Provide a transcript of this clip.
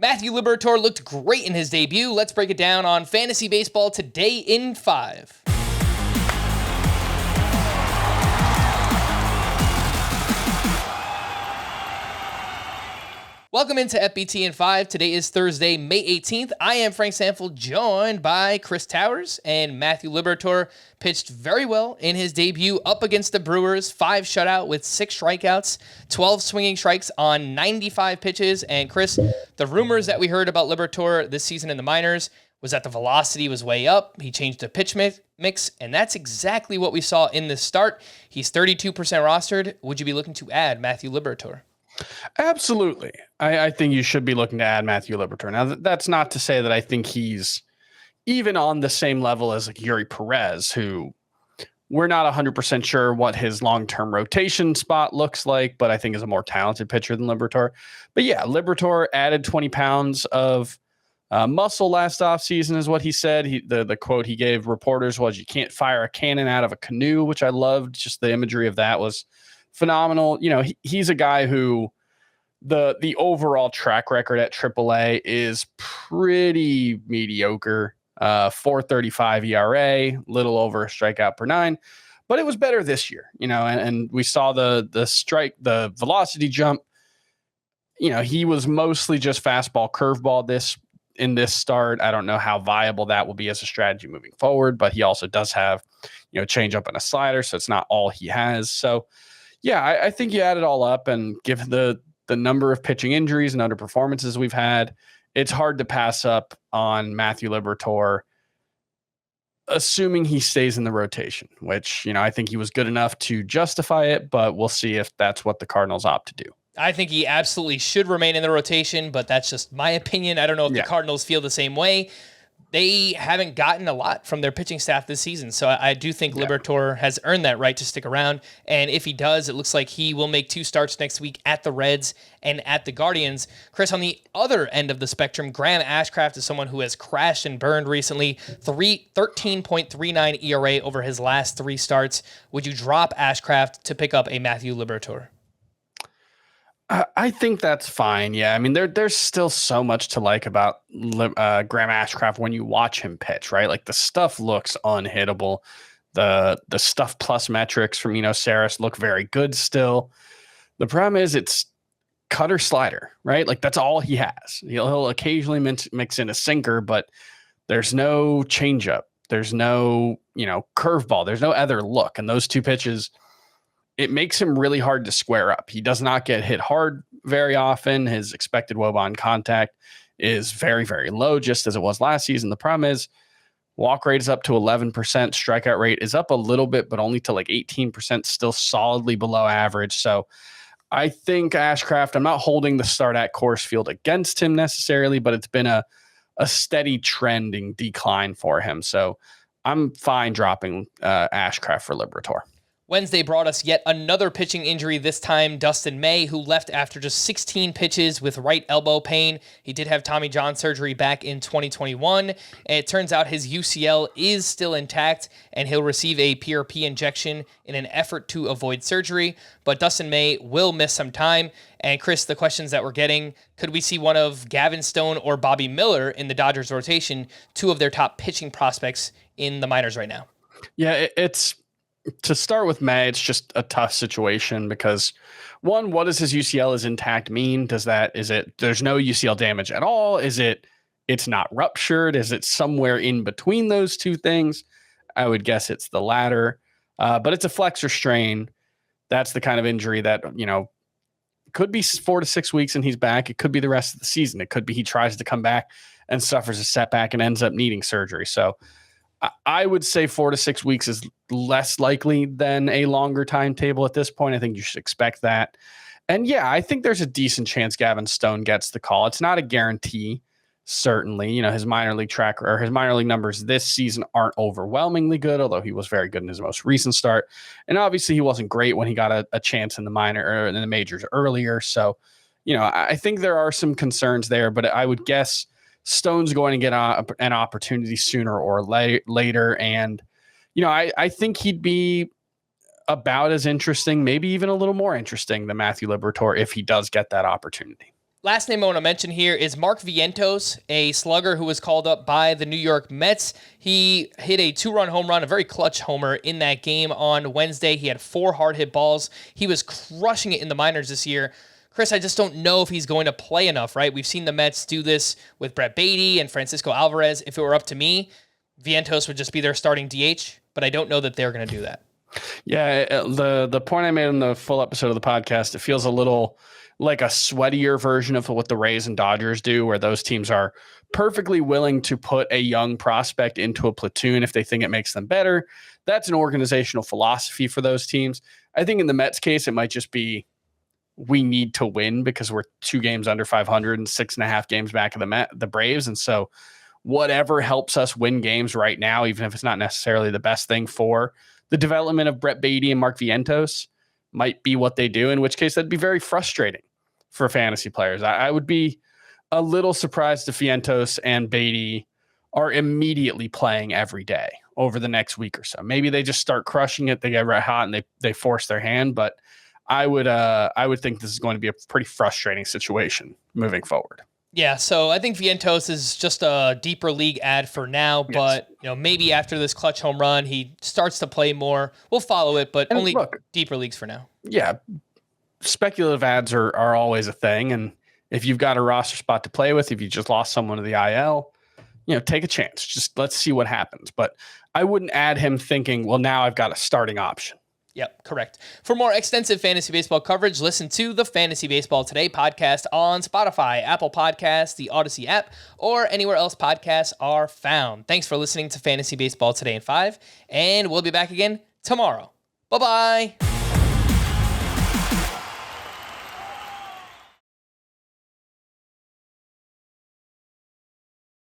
Matthew Liberatore looked great in his debut. Let's break it down on Fantasy Baseball today in 5. Welcome into FBT in 5. Today is Thursday, May 18th. I am Frank Sanford, joined by Chris Towers, and Matthew Liberatore pitched very well in his debut up against the Brewers. 5 shutout with 6 strikeouts, 12 swinging strikes on 95 pitches. And Chris, the rumors that we heard about Liberatore this season in the minors was that the velocity was way up. He changed the pitch mix, and that's exactly what we saw in this start. He's 32% rostered. Would you be looking to add Matthew Liberatore? Absolutely. I think you should be looking to add Matthew Liberatore. Now, that's not to say that I think he's even on the same level as like Yuri Perez, who we're not 100% sure what his long-term rotation spot looks like, but I think is a more talented pitcher than Liberatore. But yeah, Liberatore added 20 pounds of muscle last offseason is what he said. The quote he gave reporters was, "You can't fire a cannon out of a canoe," which I loved. Just the imagery of that was phenomenal. You know, he's a guy who the overall track record at AAA is pretty mediocre. 4.35 ERA, little over a strikeout per 9, but it was better this year, you know, and we saw the velocity jump. You know, he was mostly just fastball, curveball in this start. I don't know how viable that will be as a strategy moving forward, but he also does have, you know, change up and a slider, so it's not all he has. So yeah, I think you add it all up, and given the number of pitching injuries and underperformances we've had, it's hard to pass up on Matthew Liberatore, assuming he stays in the rotation, which, you know, I think he was good enough to justify it, but we'll see if that's what the Cardinals opt to do. I think he absolutely should remain in the rotation, but that's just my opinion. I don't know if the Cardinals feel the same way. They haven't gotten a lot from their pitching staff this season, so I do think Liberatore has earned that right to stick around. And if he does, it looks like he will make 2 starts next week at the Reds and at the Guardians. Chris, on the other end of the spectrum, Graham Ashcraft is someone who has crashed and burned recently. 13.39 ERA over his last 3 starts. Would you drop Ashcraft to pick up a Matthew Liberatore? I think that's fine. Yeah. I mean, there's still so much to like about Graham Ashcraft when you watch him pitch, right? Like the stuff looks unhittable. The stuff plus metrics from, Saris look very good still. The problem is it's cutter slider, right? Like that's all he has. He'll occasionally mix in a sinker, but there's no changeup. There's no, curveball. There's no other look. And those 2 pitches, it makes him really hard to square up. He does not get hit hard very often. His expected WOBA on contact is very, very low, just as it was last season. The problem is walk rate is up to 11%. Strikeout rate is up a little bit, but only to like 18%, still solidly below average. So I think Ashcraft, I'm not holding the start at Coors Field against him necessarily, but it's been a steady trending decline for him. So I'm fine dropping Ashcraft for Liberatore. Wednesday brought us yet another pitching injury, this time Dustin May, who left after just 16 pitches with right elbow pain. He did have Tommy John surgery back in 2021, and it turns out his UCL is still intact, and he'll receive a PRP injection in an effort to avoid surgery, but Dustin May will miss some time. And Chris, the questions that we're getting, could we see one of Gavin Stone or Bobby Miller in the Dodgers rotation, 2 of their top pitching prospects in the minors right now? Yeah, it's... To start with May, it's just a tough situation because, one, what does his UCL is intact mean? Is it there's no UCL damage at all? Is it's not ruptured? Is it somewhere in between those 2 things? I would guess it's the latter, but it's a flexor strain. That's the kind of injury that, could be 4 to 6 weeks and he's back. It could be the rest of the season. It could be he tries to come back and suffers a setback and ends up needing surgery. So I would say 4 to 6 weeks is less likely than a longer timetable at this point. I think you should expect that. And yeah, I think there's a decent chance Gavin Stone gets the call. It's not a guarantee, certainly. His minor league track or his minor league numbers this season aren't overwhelmingly good, although he was very good in his most recent start. And obviously he wasn't great when he got a chance in the minor or in the majors earlier. So, I think there are some concerns there, but I would guess Stone's going to get an opportunity sooner or later. And, I think he'd be about as interesting, maybe even a little more interesting than Matthew Liberatore if he does get that opportunity. Last name I want to mention here is Mark Vientos, a slugger who was called up by the New York Mets. He hit a 2-run home run, a very clutch homer in that game on Wednesday. He had 4 hard hit balls. He was crushing it in the minors this year. Chris, I just don't know if he's going to play enough, right? We've seen the Mets do this with Brett Beatty and Francisco Alvarez. If it were up to me, Vientos would just be their starting DH, but I don't know that they're going to do that. Yeah, the point I made in the full episode of the podcast, it feels a little like a sweatier version of what the Rays and Dodgers do, where those teams are perfectly willing to put a young prospect into a platoon if they think it makes them better. That's an organizational philosophy for those teams. I think in the Mets case, it might just be we need to win because we're 2 games under 500 and 6.5 games back of the Braves. And so whatever helps us win games right now, even if it's not necessarily the best thing for the development of Brett Beatty and Mark Vientos, might be what they do, in which case that'd be very frustrating for fantasy players. I would be a little surprised if Vientos and Beatty are immediately playing every day over the next week or so. Maybe they just start crushing it, they get red hot, and they force their hand, but I would think this is going to be a pretty frustrating situation moving forward. Yeah, so I think Vientos is just a deeper league ad for now, but maybe after this clutch home run, he starts to play more. We'll follow it, but only deeper leagues for now. Yeah, speculative ads are always a thing, and if you've got a roster spot to play with, if you just lost someone to the IL, take a chance. Just let's see what happens. But I wouldn't add him thinking, well, now I've got a starting option. Yep, correct. For more extensive fantasy baseball coverage, listen to the Fantasy Baseball Today podcast on Spotify, Apple Podcasts, the Audacy app, or anywhere else podcasts are found. Thanks for listening to Fantasy Baseball Today in 5, and we'll be back again tomorrow. Bye-bye.